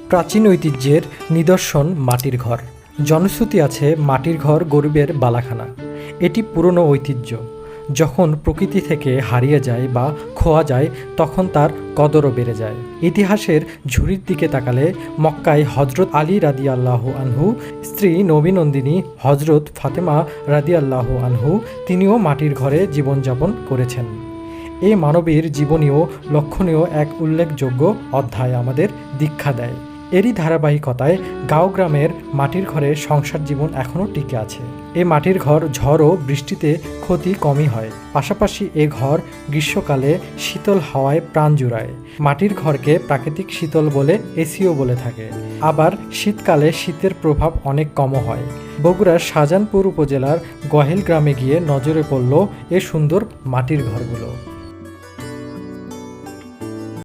প্রাচীন ঐতিহ্যের নিদর্শন মাটির ঘর। জনশ্রুতি আছে মাটির ঘর গরিবের বালাখানা। এটি পুরনো ঐতিহ্য। যখন প্রকৃতি থেকে হারিয়ে যায় বা খোয়া যায় তখন তার কদরও বেড়ে যায়। ইতিহাসের ঝুড়ির দিকে তাকালে মক্কায় হজরত আলী রাদিয়াল্লাহু আনহু, স্ত্রী নবীনন্দিনী হজরত ফাতেমা রাদিয়াল্লাহু আনহু, তিনিও মাটির ঘরে জীবনযাপন করেছেন। এই মানবীর জীবনীও লক্ষণীয় এক উল্লেখযোগ্য অধ্যায় আমাদের দীক্ষা দেয়। এরই ধারাবাহিকতায় গাঁও গ্রামের মাটির ঘরে সংসার জীবন এখনও টিকে আছে। এই মাটির ঘর ঝড় ও বৃষ্টিতে ক্ষতি কমই হয়। পাশাপাশি এ ঘর গ্রীষ্মকালে শীতল হাওয়ায় প্রাণ জুড়ায়। মাটির ঘরকে প্রাকৃতিক শীতল বলে এসিও বলে থাকে। আবার শীতকালে শীতের প্রভাব অনেক কমও হয়। বগুড়ার শাহজাহানপুর উপজেলার গহেল গ্রামে গিয়ে নজরে পড়ল এ সুন্দর মাটির ঘরগুলো।